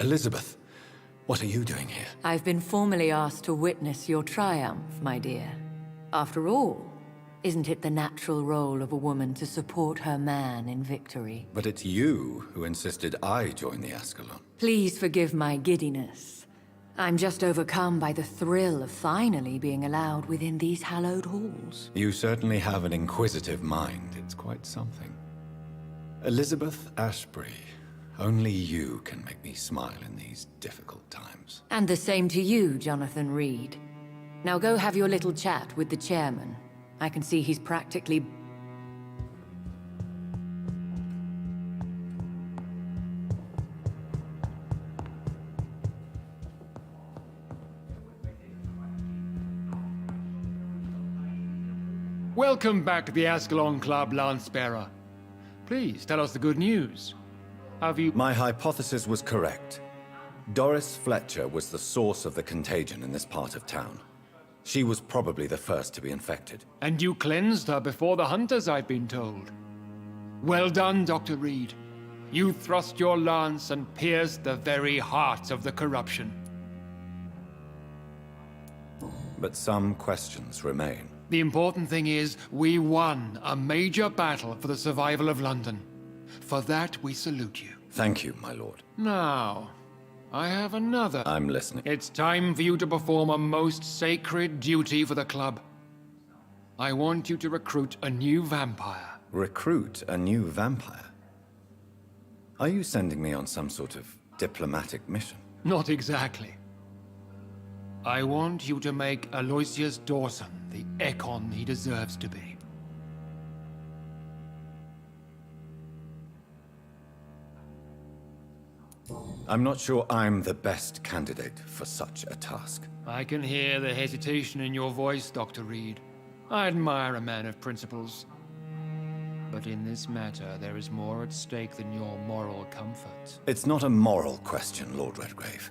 Elizabeth, what are you doing here? I've been formally asked to witness your triumph, my dear. After all, isn't it the natural role of a woman to support her man in victory? But it's you who insisted I join the Ascalon. Please forgive my giddiness. I'm just overcome by the thrill of finally being allowed within these hallowed halls. You certainly have an inquisitive mind. It's quite something. Elizabeth Ashbury, only you can make me smile in these difficult times. And the same to you, Jonathan Reed. Now go have your little chat with the chairman. I can see he's practically... Welcome back to the Ascalon Club, Lance-Bearer. Please, tell us the good news. Have you... My hypothesis was correct. Doris Fletcher was the source of the contagion in this part of town. She was probably the first to be infected. And you cleansed her before the hunters, I've been told. Well done, Dr. Reed. You thrust your lance and pierced the very heart of the corruption. But some questions remain. The important thing is, we won a major battle for the survival of London. For that, we salute you. Thank you, my lord. Now, I have another. I'm listening. It's time for you to perform a most sacred duty for the club. I want you to recruit a new vampire. Recruit a new vampire? Are you sending me on some sort of diplomatic mission? Not exactly. I want you to make Aloysius Dawson the Ekon he deserves to be. I'm not sure I'm the best candidate for such a task. I can hear the hesitation in your voice, Dr. Reed. I admire a man of principles. But in this matter, there is more at stake than your moral comfort. It's not a moral question, Lord Redgrave.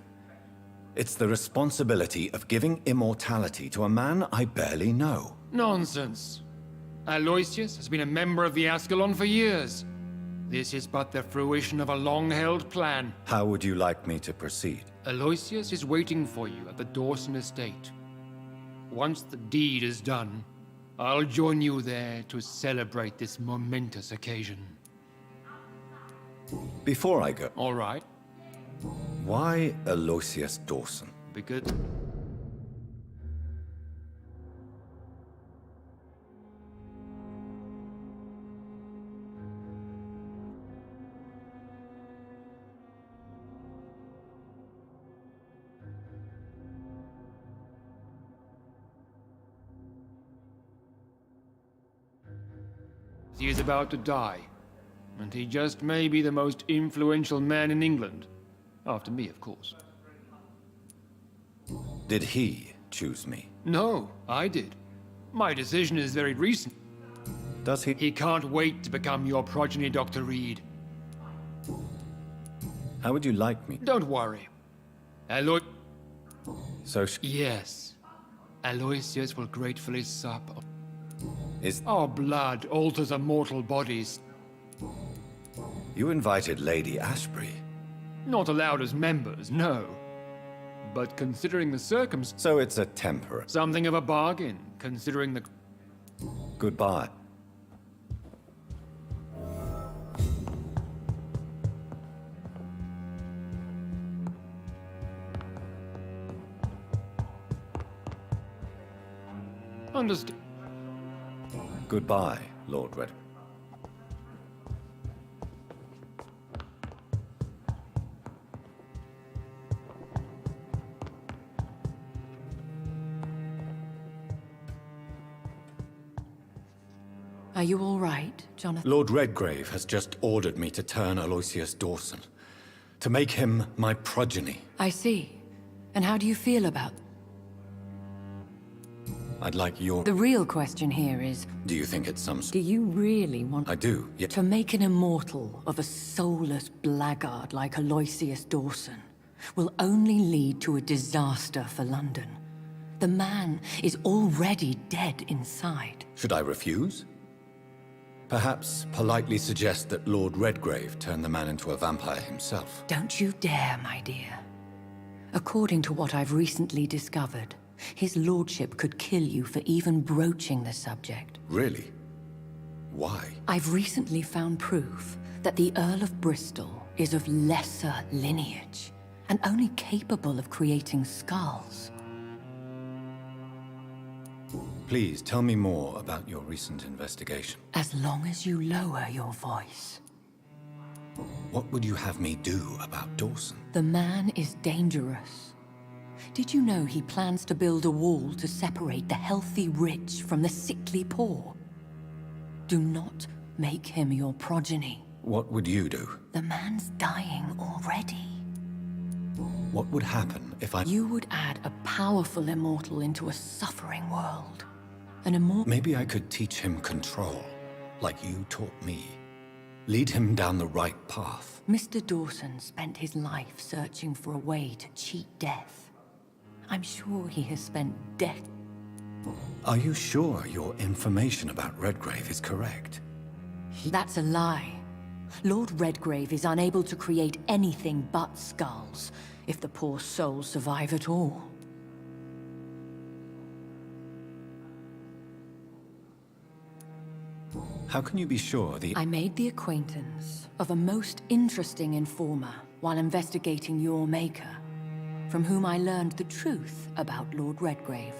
It's the responsibility of giving immortality to a man I barely know. Nonsense. Aloysius has been a member of the Ascalon for years. This is but the fruition of a long-held plan. How would you like me to proceed? Aloysius is waiting for you at the Dawson estate. Once the deed is done, I'll join you there to celebrate this momentous occasion. Before I go, All right? why Aloysius Dawson? Because... he is about to die, and he just may be the most influential man in England. After me, of course. Did he choose me? No, I did. My decision is very recent. Does he? He can't wait to become your progeny, Dr. Reed. How would you like me? Don't worry. So Yes. Aloysius will gratefully sup. is... Our blood alters immortal bodies. You invited Lady Ashbury. Not allowed as members, no. But considering the circumstances... So it's a temperate. Something of a bargain, considering the... Goodbye. Understood. Goodbye, Lord Red. Are you all right, Jonathan? Lord Redgrave has just ordered me to turn Aloysius Dawson. To make him my progeny. I see. And how do you feel about... I'd like your... The real question here is, Do you think it's some... do you really want... I do, yeah. To make an immortal of a soulless blackguard like Aloysius Dawson will only lead to a disaster for London. The man is already dead inside. Should I refuse? Perhaps politely suggest that Lord Redgrave turned the man into a vampire himself. Don't you dare, my dear. According to what I've recently discovered, his lordship could kill you for even broaching the subject. Really? Why? I've recently found proof that the Earl of Bristol is of lesser lineage and only capable of creating skulls. Please tell me more about your recent investigation. As long as you lower your voice. What would you have me do about Dawson? The man is dangerous. Did you know he plans to build a wall to separate the healthy rich from the sickly poor? Do not make him your progeny. What would you do? The man's dying already. What would happen if I... You would add a powerful immortal into a suffering world. An immortal... Maybe I could teach him control, like you taught me. Lead him down the right path. Mr. Dawson spent his life searching for a way to cheat death. I'm sure he has spent death. Are you sure your information about Redgrave is correct? That's a lie. Lord Redgrave is unable to create anything but skulls, if the poor souls survive at all. How can you be sure I made the acquaintance of a most interesting informer while investigating your maker, from whom I learned the truth about Lord Redgrave.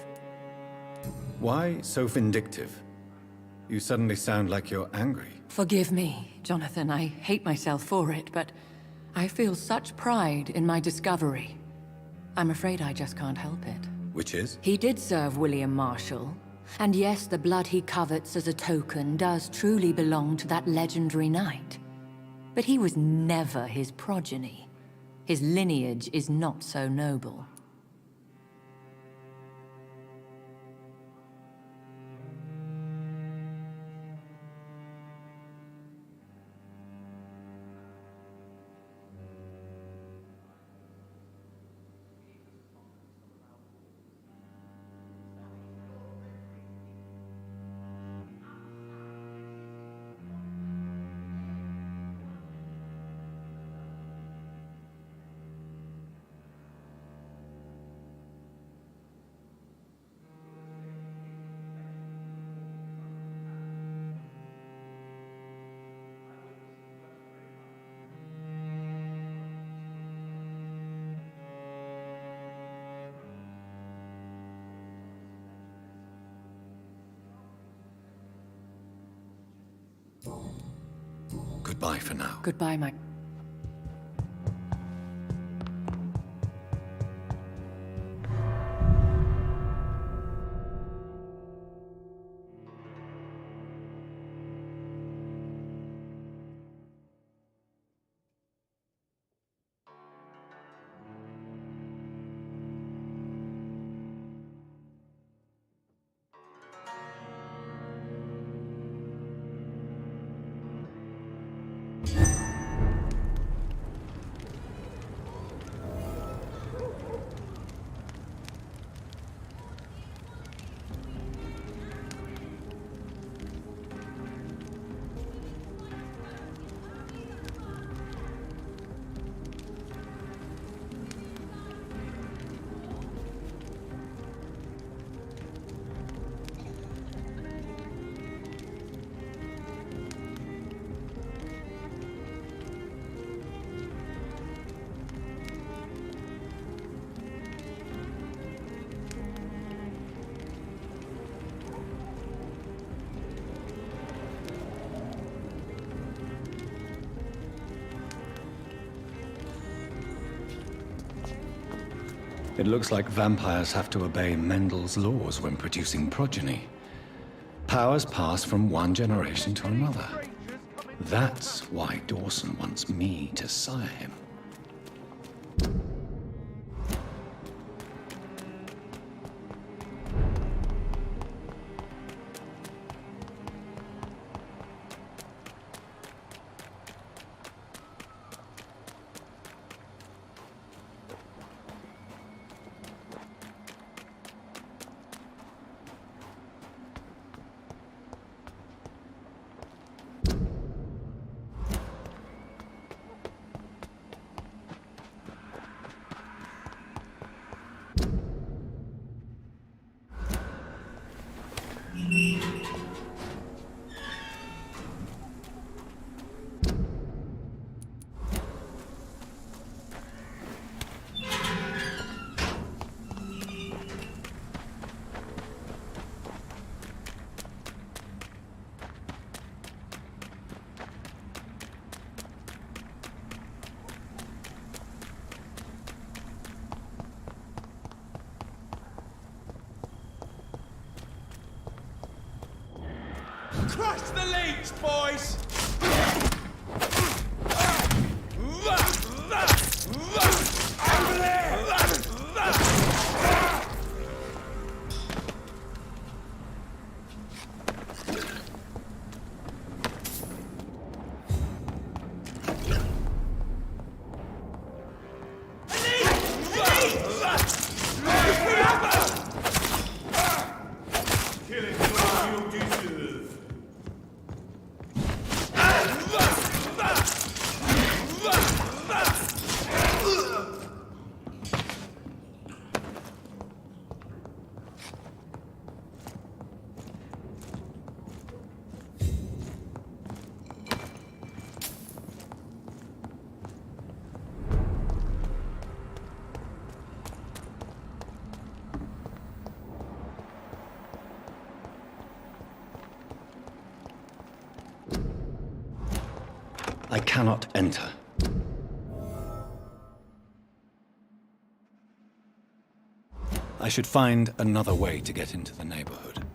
Why so vindictive? You suddenly sound like you're angry. Forgive me, Jonathan. I hate myself for it, but I feel such pride in my discovery. I'm afraid I just can't help it. Which is? He did serve William Marshall. And yes, the blood he covets as a token does truly belong to that legendary knight. But he was never his progeny. His lineage is not so noble. Goodbye for now. Goodbye, my... It looks like vampires have to obey Mendel's laws when producing progeny. Powers pass from one generation to another. That's why Dawson wants me to sire him. Crush the leech, boys! Over there! Killing what you deserve. I cannot enter. I should find another way to get into the neighborhood.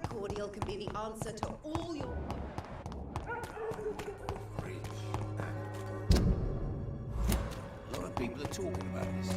Cordial can be the answer to all your... A lot of people are talking about this.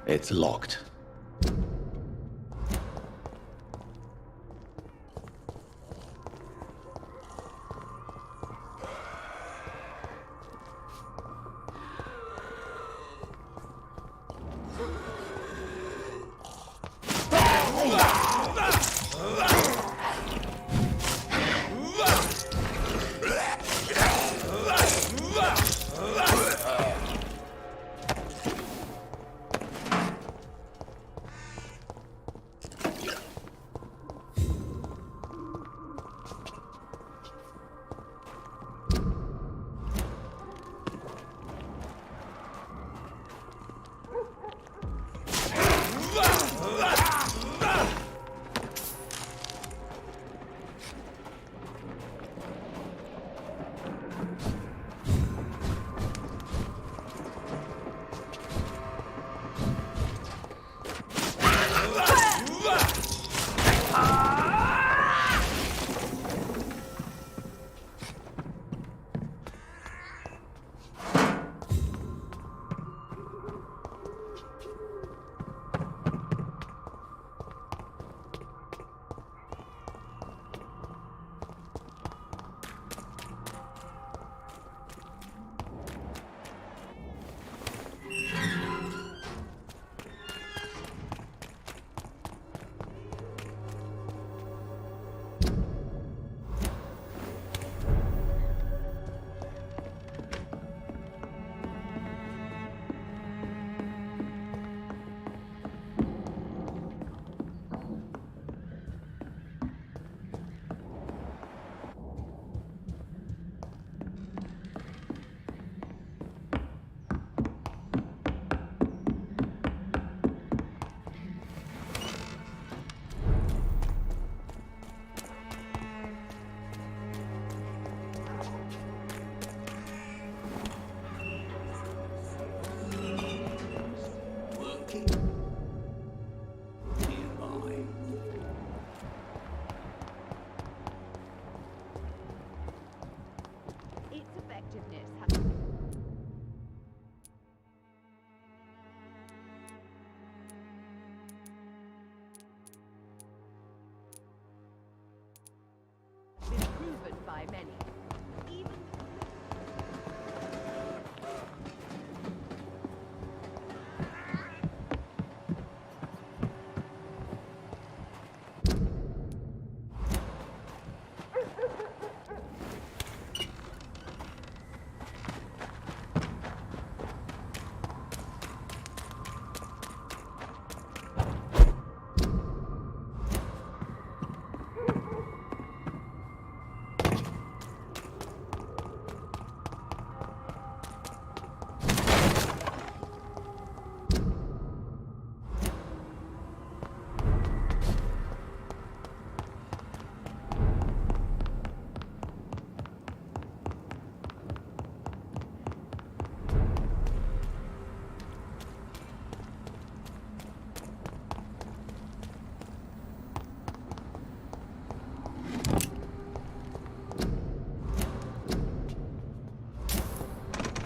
It's locked.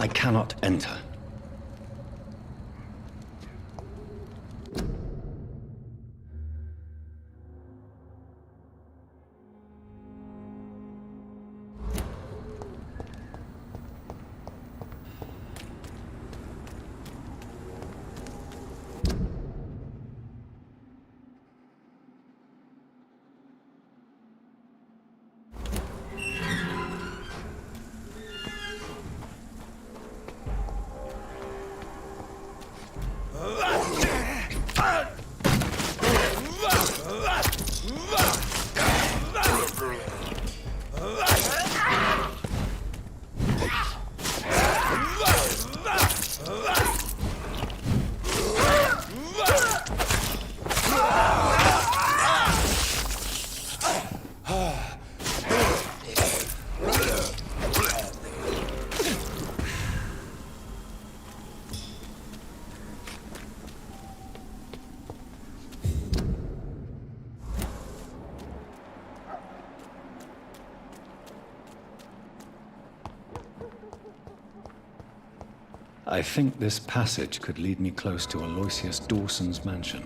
I cannot enter. I think this passage could lead me close to Aloysius Dawson's mansion.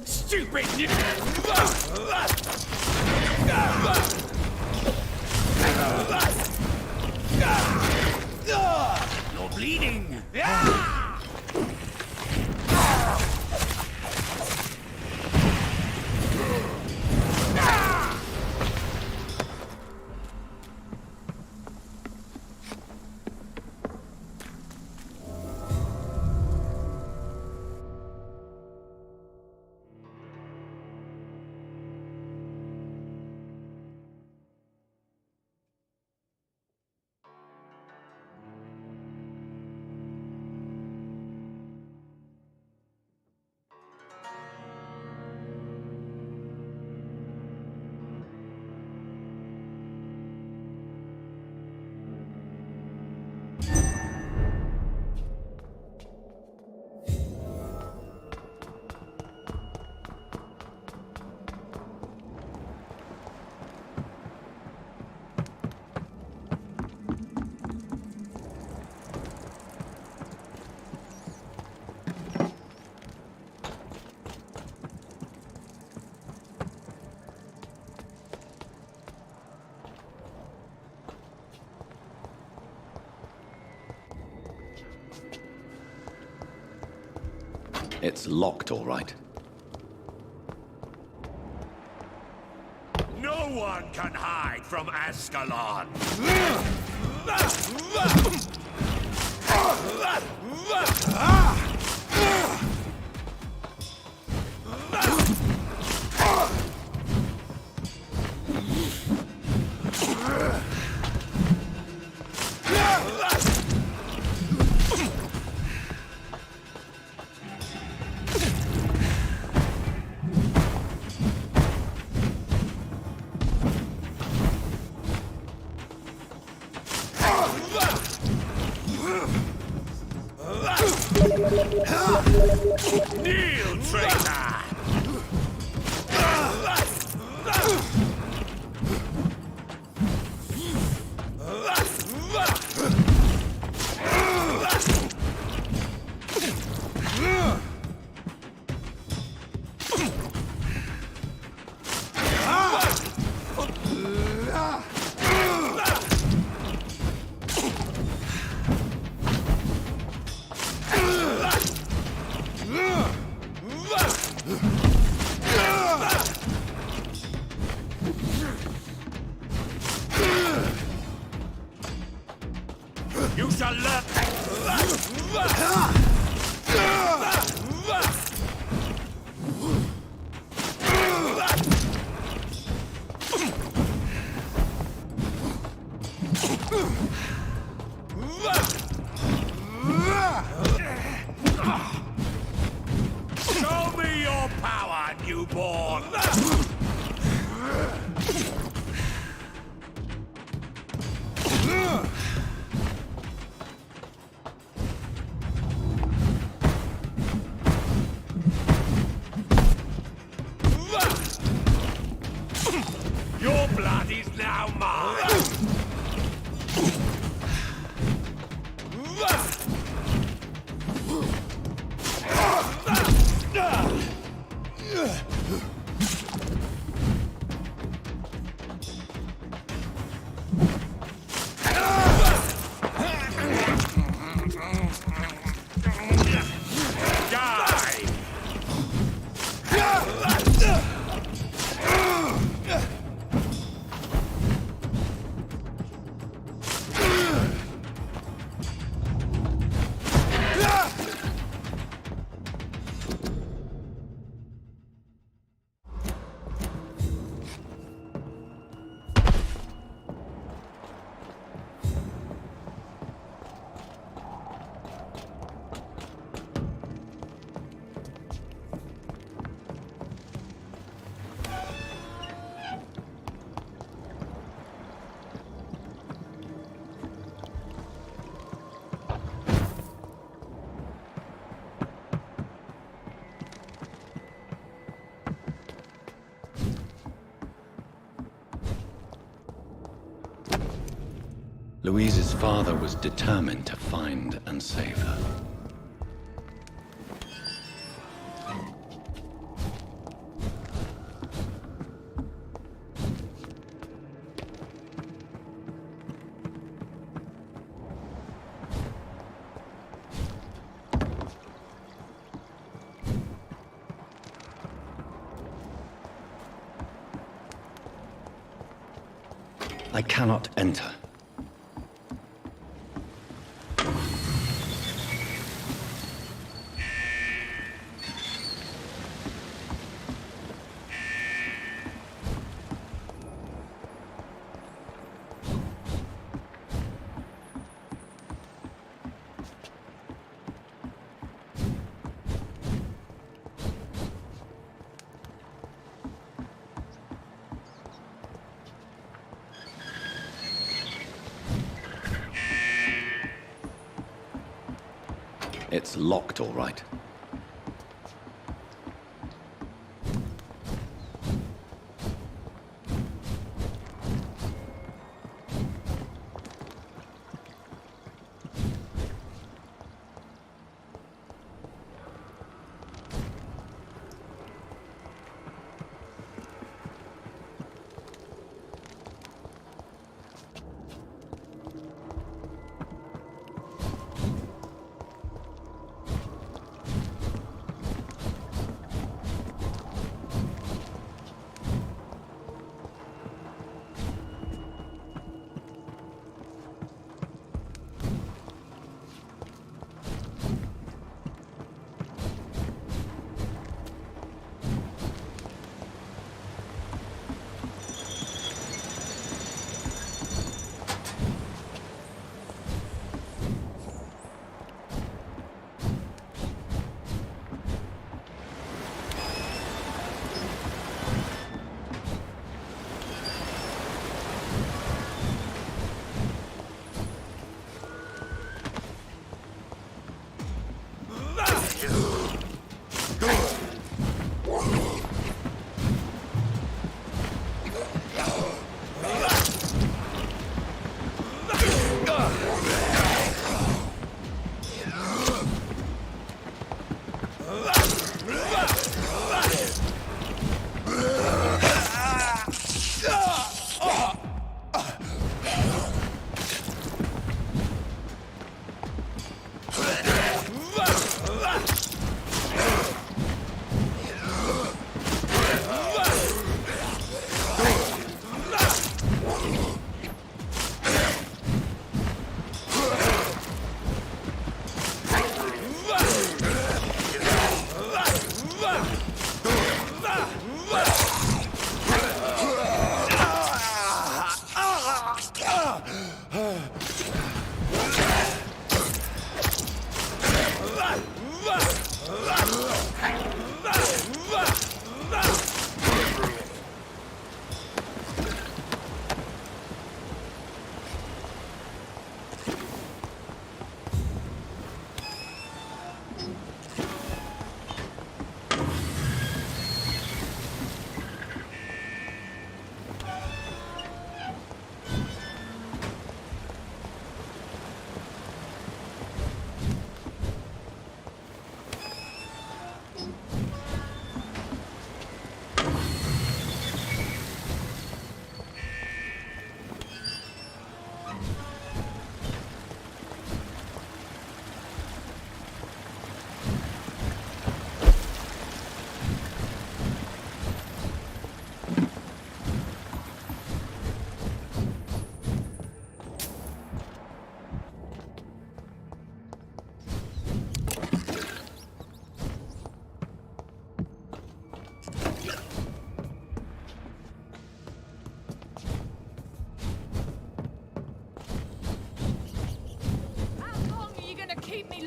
Stupid! You're bleeding! It's locked, all right. No one can hide from Ascalon! Kneel, traitor! You shall learn. Show me your power, newborn. Louise's father was determined to find and save her. I cannot enter. It's locked, all right.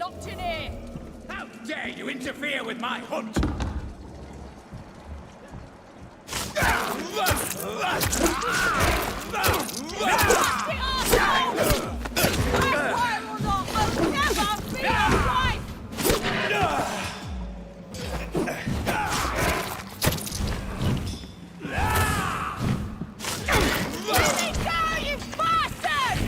locked in here! How dare you interfere with my hunt? Vampire or not, I'll never be your wife! Let me go, you bastard!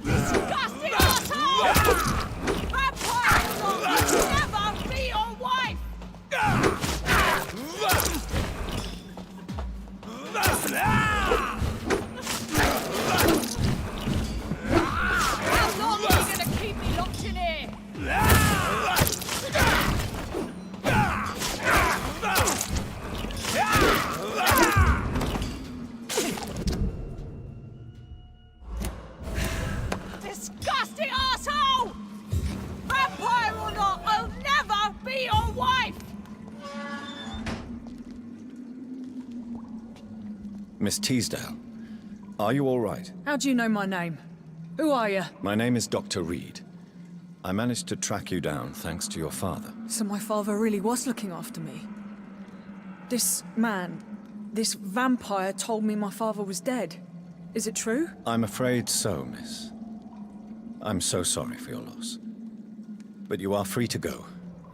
Disgusting asshole! Vampire or not, I'll never be your wife! How long are you gonna keep me locked in here? Disgusting asshole! Vampire or not, I'll never be your wife! Miss Teasdale, are you all right? How do you know my name? Who are you? My name is Dr. Reed. I managed to track you down thanks to your father. So my father really was looking after me. This man, this vampire told me my father was dead. Is it true? I'm afraid so, miss. I'm so sorry for your loss. But you are free to go,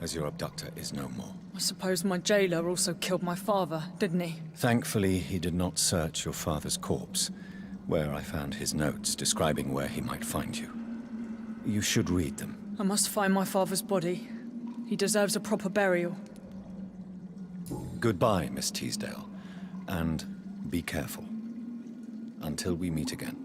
as your abductor is no more. I suppose my jailer also killed my father, didn't he? Thankfully, he did not search your father's corpse, where I found his notes describing where he might find you. You should read them. I must find my father's body. He deserves a proper burial. Goodbye, Miss Teasdale, and be careful. Until we meet again.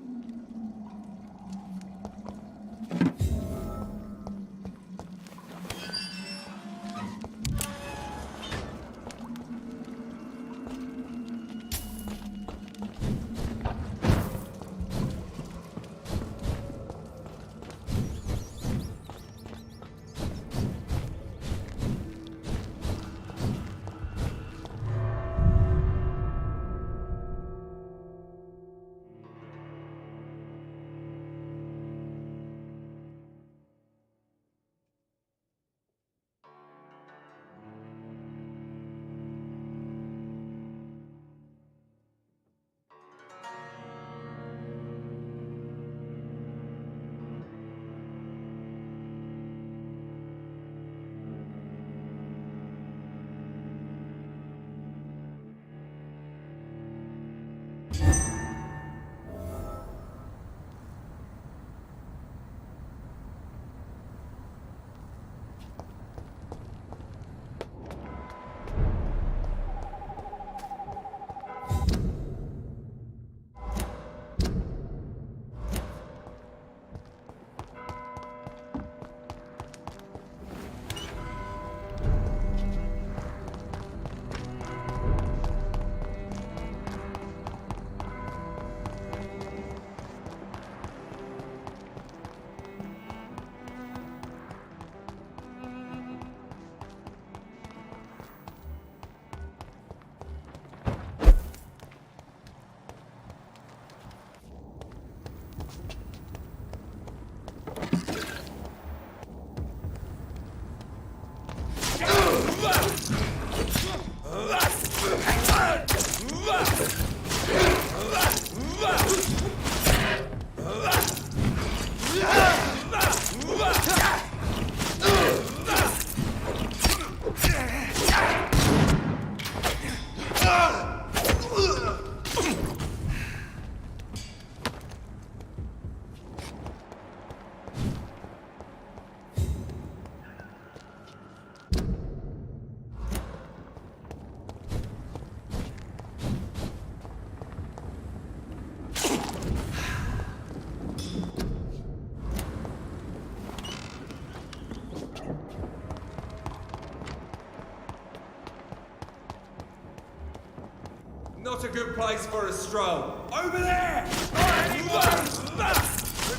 Not a good place for a stroll. Over there! We've got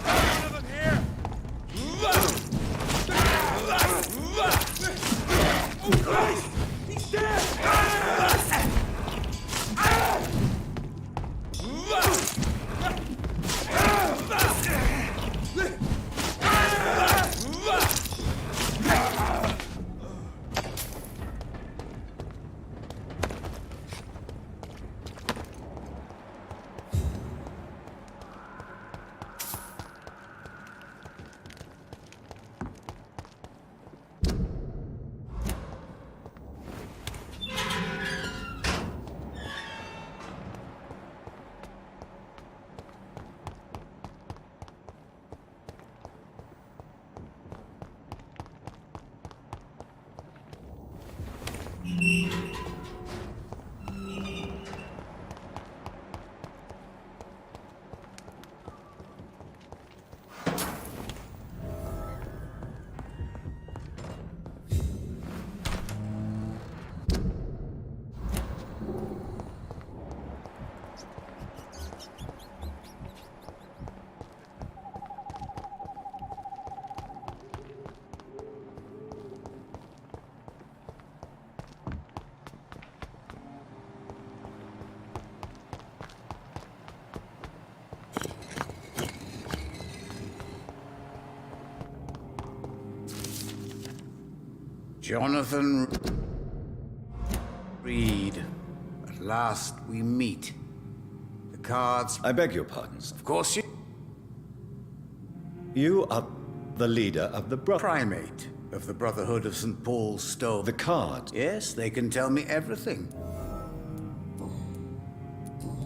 one of them here! Oh, Christ! He's dead! Jonathan Reed. At last we meet. The cards... I beg your pardons. Of course you... You are the leader of the Primate of the Brotherhood of St. Paul's Stone. The card. Yes, they can tell me everything.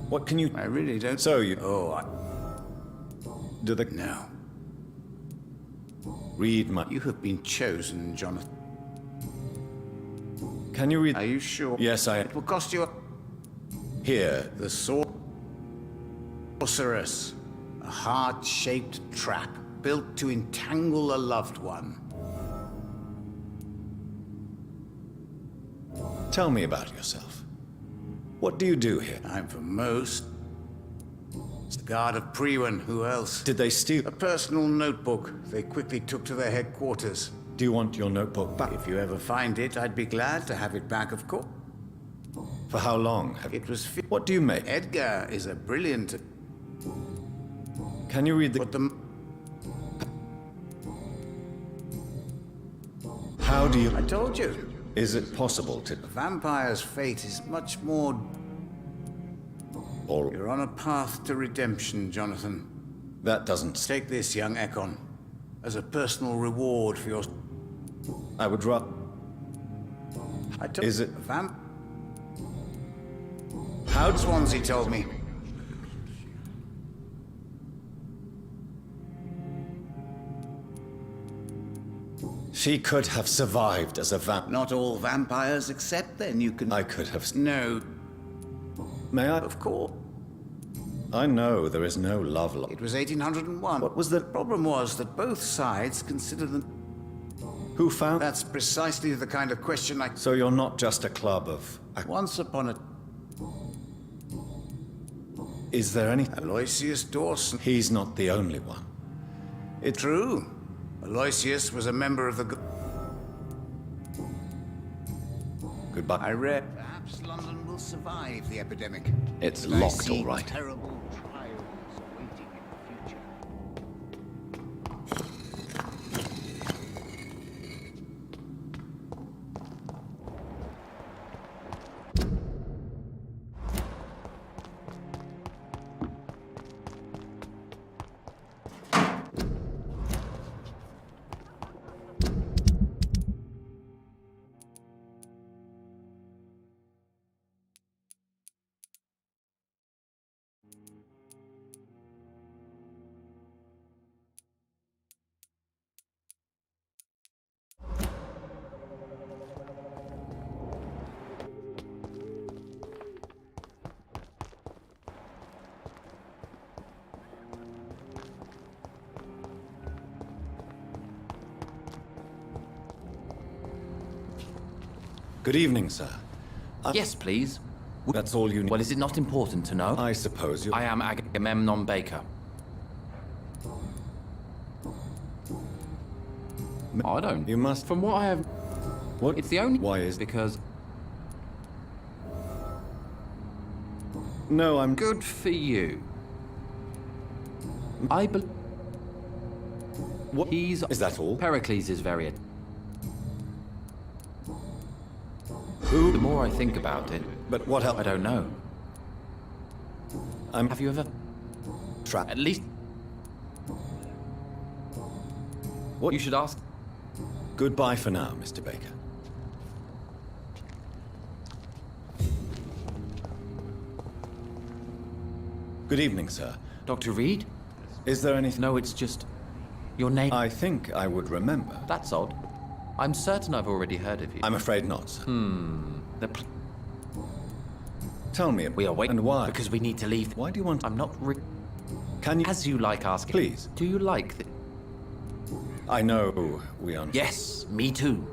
What can you... I really don't... So you... Oh, Do the... No. Read my... You have been chosen, Jonathan. Can you read... Are you sure? Yes, I... It will cost you Here. the sorceress. A heart-shaped trap built to entangle a loved one. Tell me about yourself. What do you do here? I'm for most. It's the guard of Priwen. Who else? Did they steal... A personal notebook they quickly took to their headquarters. Do you want your notebook back? If you ever find it, I'd be glad to have it back, of course. For how long have... It was... What do you make? Edgar is a brilliant... Can you read the... But the... How do you... I told you. Is it possible to... The vampire's fate is much more... Or... You're on a path to redemption, Jonathan. That doesn't... Take this, young Ekon, as a personal reward for your... I would rather... I told... Is it... How Swansea told me. She could have survived as a vamp... Not all vampires accept, then you can... I could have... No, May I... of course. I know there is no love It was 1801. What was the... problem was that both sides consider them... Who found... That's precisely the kind of question I... So you're not just a club of... Once upon a... Is there any... Aloysius Dawson. He's not the only one. It's... True. Aloysius was a member of the... Goodbye. I read... Perhaps London will survive the epidemic. It's But I locked, see all right. terrible trials awaiting in the future. Good evening, sir. Yes, please. That's all you need. Well, is it not important to know? I suppose you... I am Agamemnon Baker. I don't. You must... From what I have... What? It's the only... Why is... Because... No, I'm... Good for you. I believe... What? He's... Is that all? Pericles is very... Who? The more I think about it... But what else? I don't know. Have you ever... Trapped. At least... What? You should ask... Goodbye for now, Mr. Baker. Good evening, sir. Dr. Reed? Is there anything... No, it's just... Your name... I think I would remember. That's odd. I'm certain I've already heard of you. I'm afraid not, sir. The Tell me... We are waiting. And why? Because we need to leave. Why do you want... I'm not Can you... As you like asking. Please. Do you like the... I know we are... Yes, me too.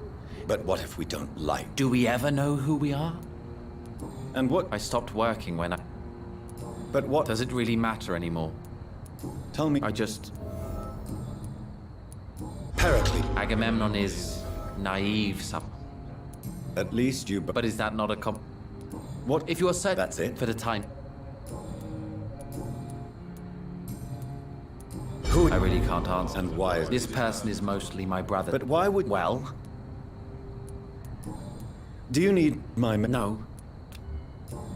But what if we don't like... Do we ever know who we are? And what... I stopped working when I... But what... Does it really matter anymore? Tell me... I just... Pericles. Agamemnon is... naive, At least you... But is that not a What? If you are certain... That's it? For the time... Who... I really can't answer. And why is... This person is mostly my brother. But why would... Well... Do you need my... No.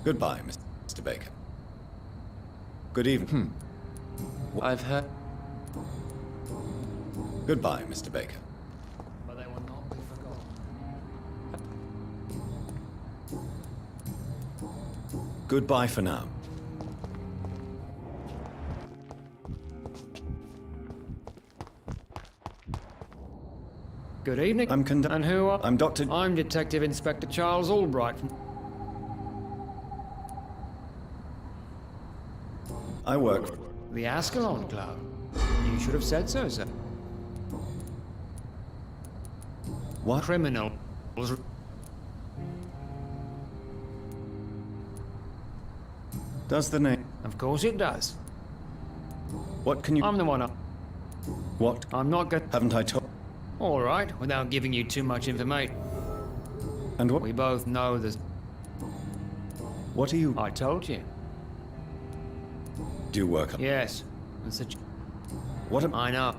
Goodbye, Mr. Baker. Good evening. I've heard. Goodbye, Mr. Baker. But they will not be forgotten. Goodbye for now. Good evening. And who are... I'm Dr. I'm Detective Inspector Charles Albright from... I work... the Ascalon Club. You should have said so, sir. What? Criminals. Does the name... Of course it does. What can you... I'm the one up. What? I'm not good. Haven't I told... All right, without giving you too much information. And what... We both know there's... What are you... I told you. Do you work... Yes. It's a... What am... I know.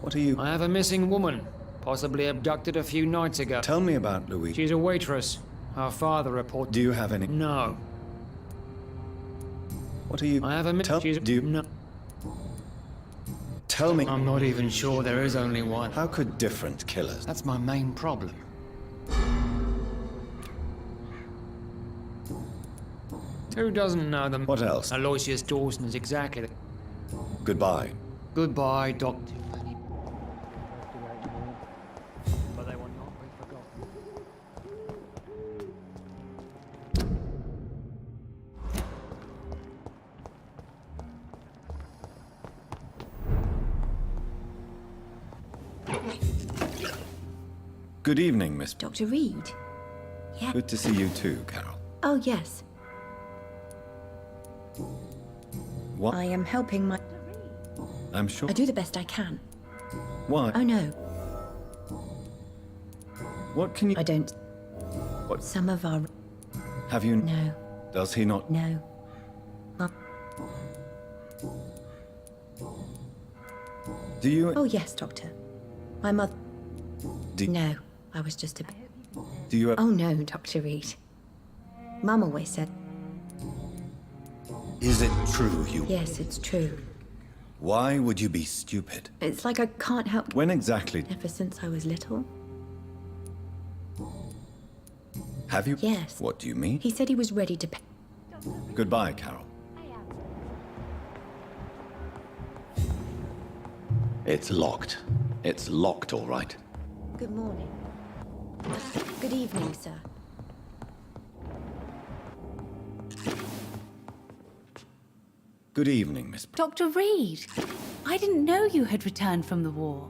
What are you... I have a missing woman. Possibly abducted a few nights ago. Tell me about Louise. She's a waitress. Her father reported... Do you have any... No. What are you... I have a... Tell... She's... Do you... No. Tell me... I'm not even sure there is only one. How could different killers... That's my main problem. Who doesn't know them? What else? Aloysius Dawson is exactly the... Goodbye. Goodbye, Doctor. But they will not be forgotten. Good evening, Miss... Dr. Reed? Yeah. Good to see you too, Carol. Oh, yes. What? I am helping my... I'm sure... I do the best I can. Why? Oh, no. What can you... I don't... What? Some of our... Have you... No. Does he not... No. Do you... Oh, yes, Doctor. My mother... Do... No. I was just a... Do you... Oh, no, Dr. Reed. Mum always said... Is it true you... Yes, it's true. Why would you be stupid? It's like I can't help... When exactly... Ever since I was little. Have you... Yes. What do you mean? He said he was ready to pay... Goodbye, Carol. It's locked. It's locked, all right. Good morning. Good evening, sir. Good evening, Miss... Dr. Reed, I didn't know you had returned from the war.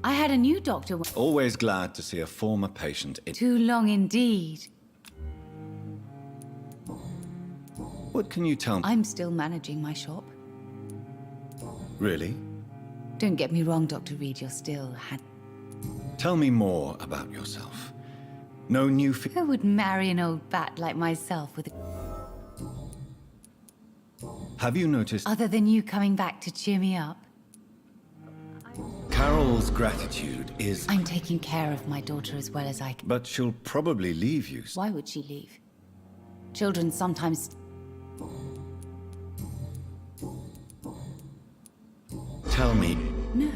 I had a new doctor... Always glad to see a former patient in... Too long indeed. What can you tell me? I'm still managing my shop. Really? Don't get me wrong, Dr. Reed, you're still... Tell me more about yourself. No new... Who would marry an old bat like myself with a... Have you noticed... Other than you coming back to cheer me up? Carol's gratitude is... I'm taking care of my daughter as well as I can. But she'll probably leave you. Why would she leave? Children sometimes... Tell me... No.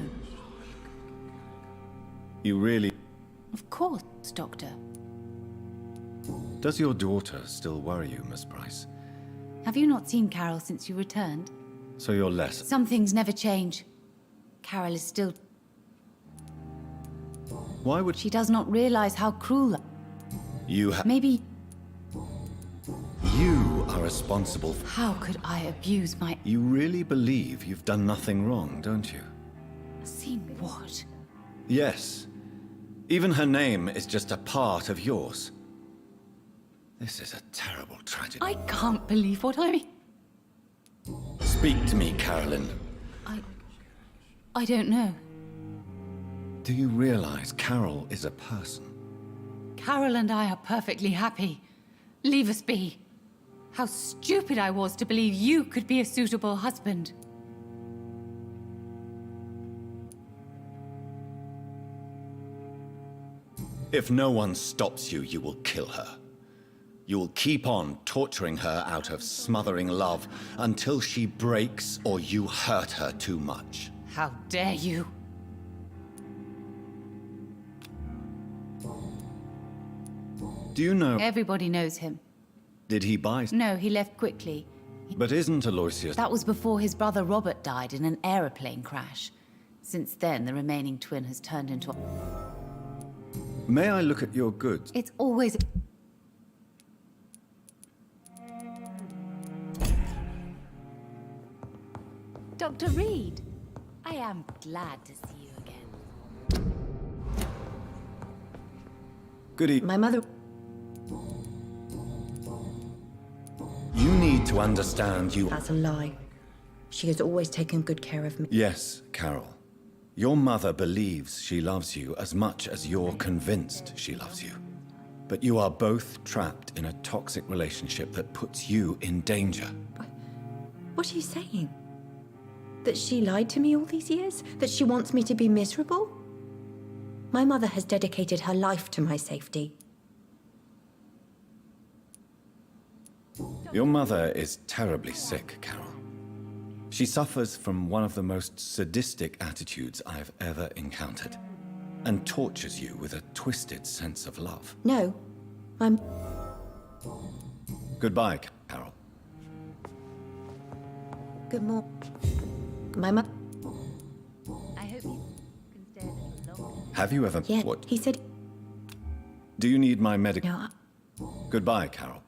You really... Of course, Doctor. Does your daughter still worry you, Miss Price? Have you not seen Carol since you returned? So you're less... Some things never change. Carol is still... Why would... She does not realize how cruel... You have... Maybe... You are responsible for... How could I abuse my... You really believe you've done nothing wrong, don't you? Seen what? Yes. Even her name is just a part of yours. This is a terrible tragedy. I can't believe what I... Speak to me, Carolyn. I don't know. Do you realize Carol is a person? Carol and I are perfectly happy. Leave us be. How stupid I was to believe you could be a suitable husband. . If no one stops you, you will kill her. You will keep on torturing her out of smothering love until she breaks or you hurt her too much. How dare you? Do you know... Everybody knows him. Did he buy... No, he left quickly. But isn't Aloysius... That was before his brother Robert died in an aeroplane crash. Since then, the remaining twin has turned into... May I look at your goods? It's always... Dr. Reed, I am glad to see you again. Good evening. My mother... You need to understand you... That's a lie. She has always taken good care of me. Yes, Carol. Your mother believes she loves you as much as you're convinced she loves you. But you are both trapped in a toxic relationship that puts you in danger. What are you saying? That she lied to me all these years? That she wants me to be miserable? My mother has dedicated her life to my safety. Your mother is terribly sick, Carol. She suffers from one of the most sadistic attitudes I've ever encountered, and tortures you with a twisted sense of love. No, I'm... Goodbye, Carol. Good morning. My mother... I hope you can stay a little longer. Have you ever... Yeah, What? he said... Do you need my medical... No, Goodbye, Carol.